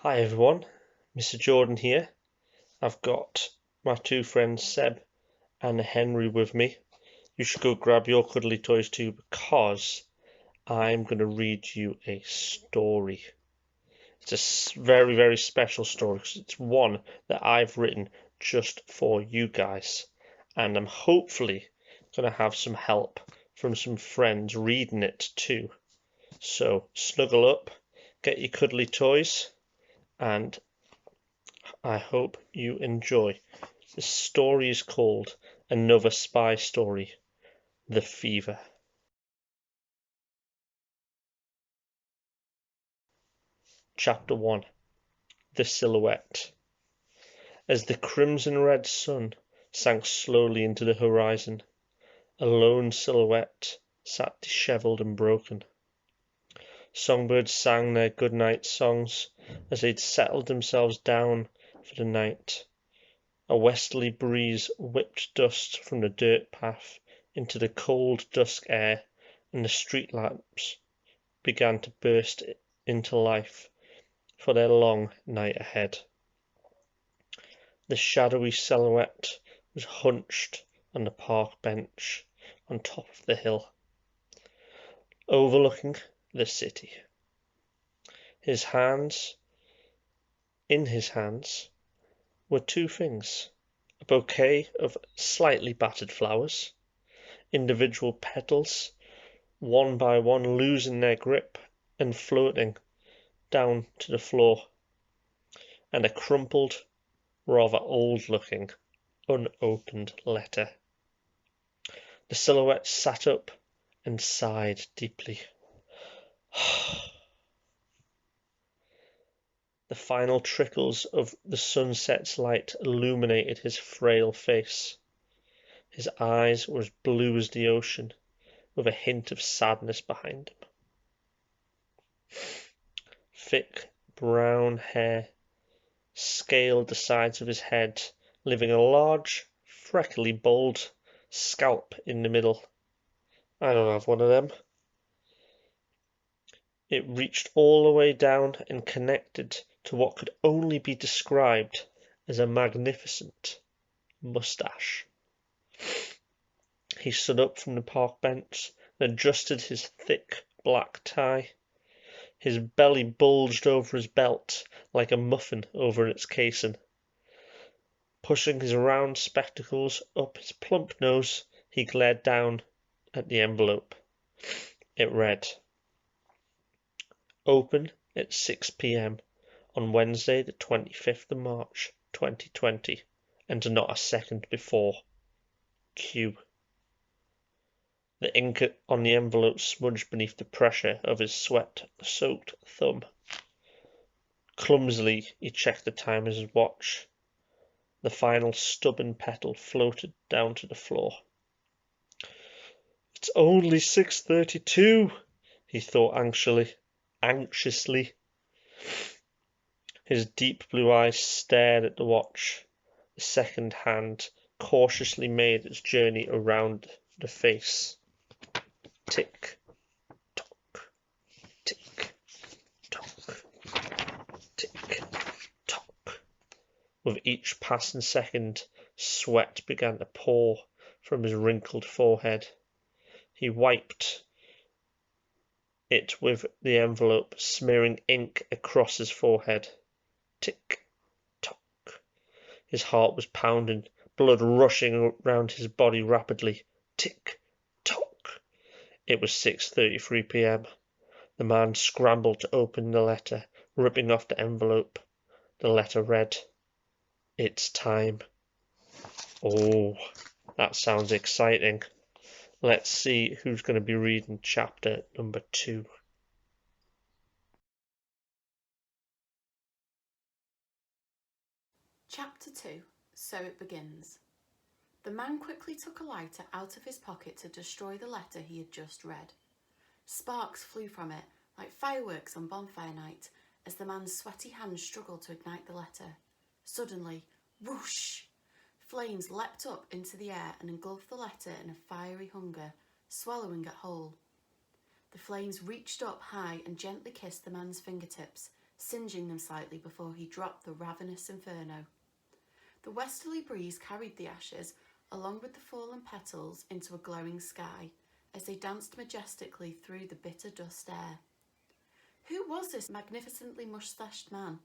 Hi everyone, Mr. Jordan here. I've got my two friends Seb and Henry with me. You should go grab your cuddly toys too because I'm going to read you a story. It's a very, very special story because it's one that I've written just for you guys. And I'm hopefully going to have some help from some friends reading it too. So snuggle up, get your cuddly toys, and I hope you enjoy. The story is called Another Spy Story, The Fever. Chapter 1, The Silhouette. As the crimson-red sun sank slowly into the horizon, a lone silhouette sat dishevelled and broken. Songbirds sang their good-night songs as they'd settled themselves down for the night. A westerly breeze whipped dust from the dirt path into the cold dusk air, and the street lamps began to burst into life for their long night ahead. The shadowy silhouette was hunched on the park bench on top of the hill, overlooking the city. In his hands were two things: a bouquet of slightly battered flowers, individual petals, one by one losing their grip and floating down to the floor, and a crumpled, rather old-looking, unopened letter. The silhouette sat up and sighed deeply. The final trickles of the sunset's light illuminated his frail face. His eyes were as blue as the ocean, with a hint of sadness behind them. Thick brown hair scaled the sides of his head, leaving a large, freckly, bald scalp in the middle. I don't have one of them. It reached all the way down and connected to what could only be described as a magnificent moustache. He stood up from the park bench and adjusted his thick black tie. His belly bulged over his belt like a muffin over its casing. Pushing his round spectacles up his plump nose, he glared down at the envelope. It read, "Open at 6 p.m. on Wednesday the 25th of March 2020, and not a second before. Q." The ink on the envelope smudged beneath the pressure of his sweat-soaked thumb. Clumsily, he checked the time on his watch. The final stubborn petal floated down to the floor. "It's only 6:32, he thought anxiously. His deep blue eyes stared at the watch. The second hand cautiously made its journey around the face. Tick, tock, tick, tock, tick, tock. With each passing second, sweat began to pour from his wrinkled forehead. He wiped it with the envelope, smearing ink across his forehead. Tick, tock. His heart was pounding, blood rushing around his body rapidly. Tick, tock. It was 6:33 p.m. The man scrambled to open the letter, ripping off the envelope. The letter read, "It's time." Oh, that sounds exciting. Let's see who's going to be reading chapter number 2. Chapter 2. So it begins. The man quickly took a lighter out of his pocket to destroy the letter he had just read. Sparks flew from it like fireworks on bonfire night as the man's sweaty hands struggled to ignite the letter. Suddenly, whoosh! Flames leapt up into the air and engulfed the letter in a fiery hunger, swallowing it whole. The flames reached up high and gently kissed the man's fingertips, singeing them slightly before he dropped the ravenous inferno. The westerly breeze carried the ashes, along with the fallen petals, into a glowing sky as they danced majestically through the bitter dust air. Who was this magnificently mustached man?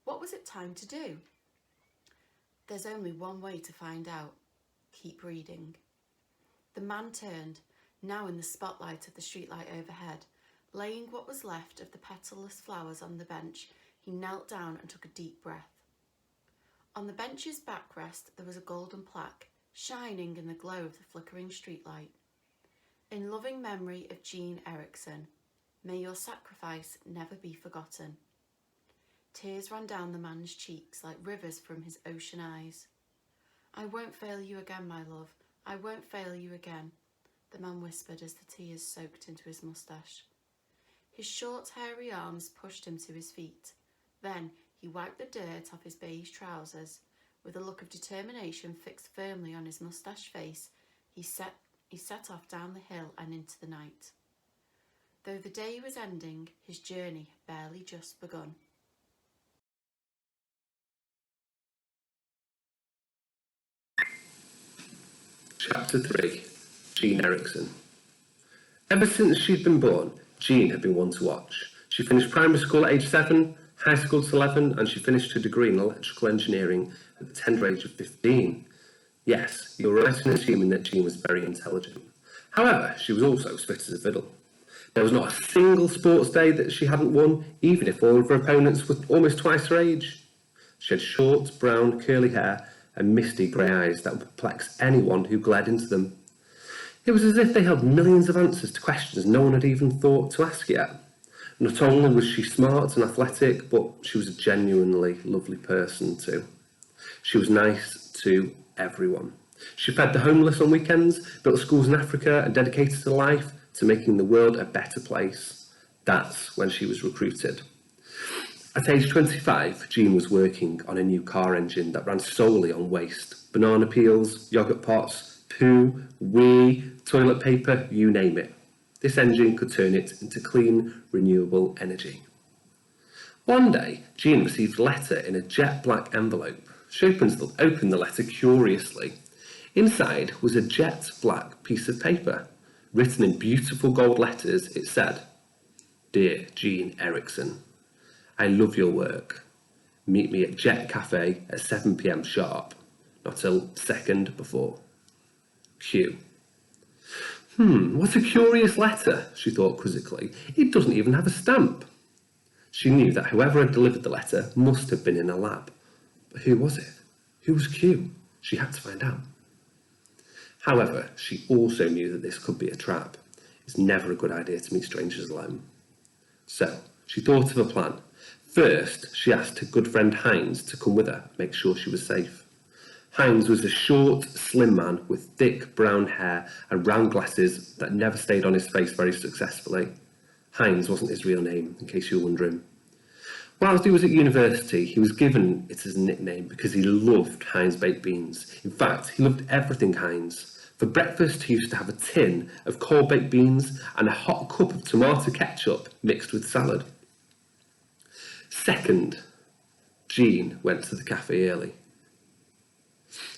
What was it time to do? There's only one way to find out. Keep reading. The man turned, now in the spotlight of the streetlight overhead. Laying what was left of the petalless flowers on the bench, he knelt down and took a deep breath. On the bench's backrest there was a golden plaque, shining in the glow of the flickering streetlight. In loving memory of Jean Erickson, may your sacrifice never be forgotten. Tears ran down the man's cheeks like rivers from his ocean eyes. I won't fail you again, my love. I won't fail you again, the man whispered as the tears soaked into his moustache. His short, hairy arms pushed him to his feet. Then he wiped the dirt off his beige trousers. With a look of determination fixed firmly on his moustached face, he set off down the hill and into the night. Though the day was ending, his journey had barely just begun. Chapter 3. Jean Erickson. Ever since she'd been born, Jean had been one to watch. She finished primary school at age 7, high school at 11, and she finished her degree in electrical engineering at the tender age of 15. Yes, you're right in assuming that Jean was very intelligent. However, she was also as fit as a fiddle. There was not a single sports day that she hadn't won, even if all of her opponents were almost twice her age. She had short, brown, curly hair and misty grey eyes that would perplex anyone who glared into them. It was as if they held millions of answers to questions no one had even thought to ask yet. Not only was she smart and athletic, but she was a genuinely lovely person too. She was nice to everyone. She fed the homeless on weekends, built schools in Africa, and dedicated her life to making the world a better place. That's when she was recruited. At age 25, Jean was working on a new car engine that ran solely on waste. Banana peels, yoghurt pots, poo, wee, toilet paper, you name it. This engine could turn it into clean, renewable energy. One day, Jean received a letter in a jet black envelope. She opened the letter curiously. Inside was a jet black piece of paper. Written in beautiful gold letters, it said, "Dear Jean Erickson, I love your work. Meet me at Jet Cafe at 7 p.m. sharp, not a second before. Q." What a curious letter, she thought quizzically. It doesn't even have a stamp. She knew that whoever had delivered the letter must have been in a lab. But who was it? Who was Q? She had to find out. However, she also knew that this could be a trap. It's never a good idea to meet strangers alone. So, she thought of a plan. First, she asked her good friend Heinz to come with her, make sure she was safe. Heinz was a short, slim man with thick brown hair and round glasses that never stayed on his face very successfully. Heinz wasn't his real name, in case you're wondering. Whilst he was at university, he was given it as a nickname because he loved Heinz baked beans. In fact, he loved everything Heinz. For breakfast, he used to have a tin of cold baked beans and a hot cup of tomato ketchup mixed with salad. Second, Jean went to the cafe early.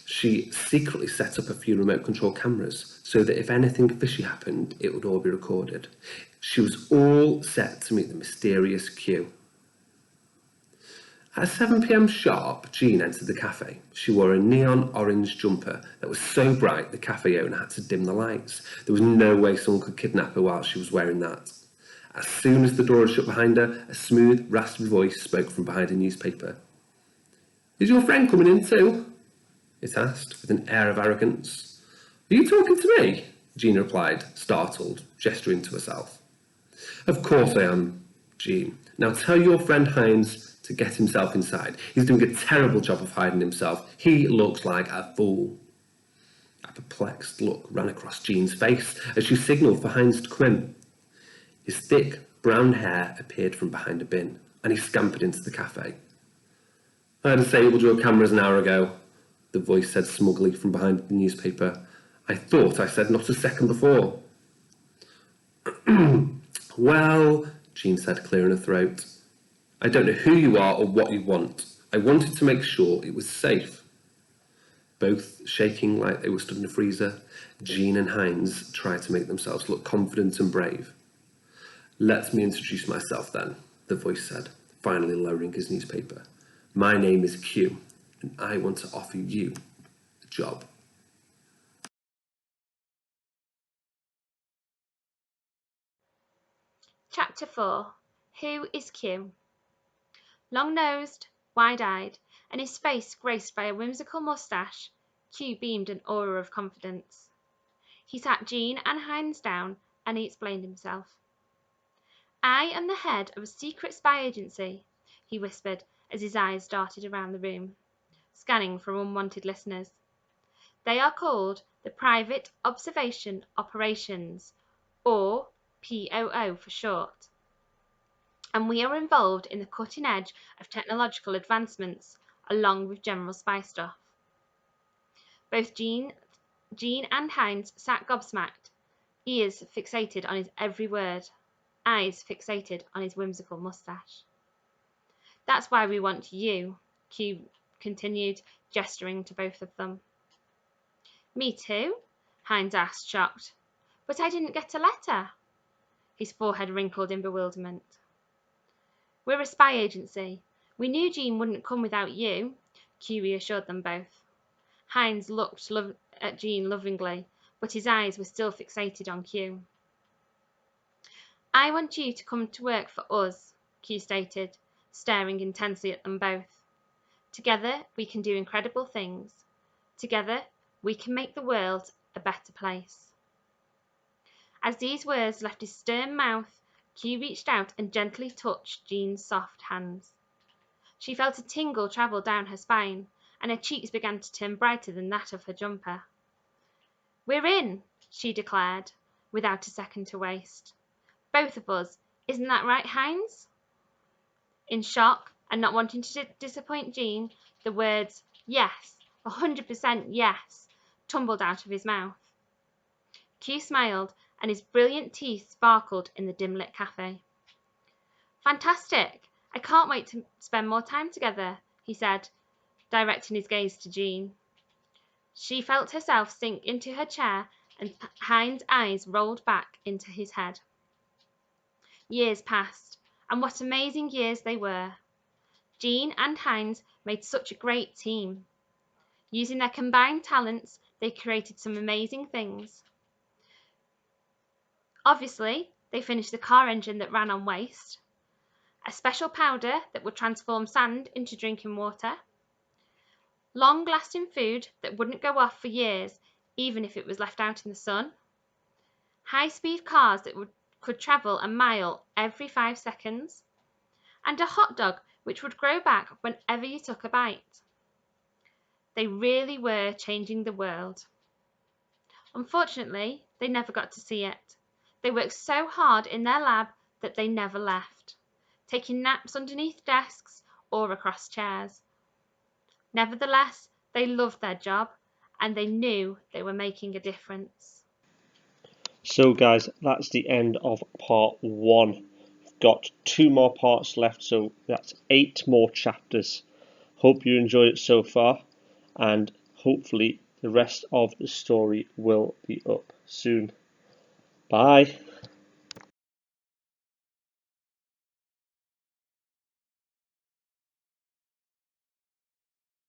She secretly set up a few remote control cameras so that if anything fishy happened, it would all be recorded. She was all set to meet the mysterious Q. At 7 p.m. sharp, Jean entered the cafe. She wore a neon orange jumper that was so bright the cafe owner had to dim the lights. There was no way someone could kidnap her while she was wearing that. As soon as the door had shut behind her, a smooth, raspy voice spoke from behind a newspaper. "Is your friend coming in too?" it asked, with an air of arrogance. "Are you talking to me?" Jean replied, startled, gesturing to herself. "Of course I am, Jean. Now tell your friend Heinz to get himself inside. He's doing a terrible job of hiding himself. He looks like a fool." A perplexed look ran across Jean's face as she signalled for Heinz to come in. His thick, brown hair appeared from behind a bin, and he scampered into the cafe. "I disabled your cameras an hour ago," the voice said smugly from behind the newspaper. "I thought I said not a second before." "Well," Jean said, clearing her throat, I don't know who you are or what you want. I wanted to make sure it was safe. Both shaking like they were stood in a freezer, Jean and Heinz tried to make themselves look confident and brave. Let me introduce myself then, the voice said, finally lowering his newspaper. My name is Q, and I want to offer you a job. Chapter 4. Who is Q? Long-nosed, wide-eyed, and his face graced by a whimsical moustache, Q beamed an aura of confidence. He sat Jean and Heinz down, and he explained himself. I am the head of a secret spy agency, he whispered as his eyes darted around the room, scanning for unwanted listeners. They are called the Private Observation Operations, or POO for short. And we are involved in the cutting edge of technological advancements, along with general spy stuff. Both Jean and Heinz sat gobsmacked, ears fixated on his every word, eyes fixated on his whimsical moustache. That's why we want you, Q continued, gesturing to both of them. Me too? Heinz asked, shocked. But I didn't get a letter. His forehead wrinkled in bewilderment. We're a spy agency. We knew Jean wouldn't come without you, Q reassured them both. Heinz looked at Jean lovingly, but his eyes were still fixated on Q. I want you to come to work for us, Q stated, staring intensely at them both. Together we can do incredible things. Together we can make the world a better place. As these words left his stern mouth, Q reached out and gently touched Jean's soft hands. She felt a tingle travel down her spine, and her cheeks began to turn brighter than that of her jumper. We're in, she declared, without a second to waste. Both of us, isn't that right, Heinz? In shock, and not wanting to disappoint Jean, the words, yes, 100% yes, tumbled out of his mouth. Q smiled, and his brilliant teeth sparkled in the dim-lit cafe. Fantastic! I can't wait to spend more time together, he said, directing his gaze to Jean. She felt herself sink into her chair, and Heinz's eyes rolled back into his head. Years passed, and what amazing years they were. Jean and Heinz made such a great team. Using their combined talents, they created some amazing things. Obviously, they finished the car engine that ran on waste, a special powder that would transform sand into drinking water, long-lasting food that wouldn't go off for years, even if it was left out in the sun, high-speed cars that could travel a mile every 5 seconds, and a hot dog which would grow back whenever you took a bite. They really were changing the world. Unfortunately, they never got to see it. They worked so hard in their lab that they never left, taking naps underneath desks or across chairs. Nevertheless, they loved their job, and they knew they were making a difference. So guys, that's the end of part 1. We've got 2 more parts left, so that's 8 more chapters. Hope you enjoyed it so far, and hopefully the rest of the story will be up soon. Bye.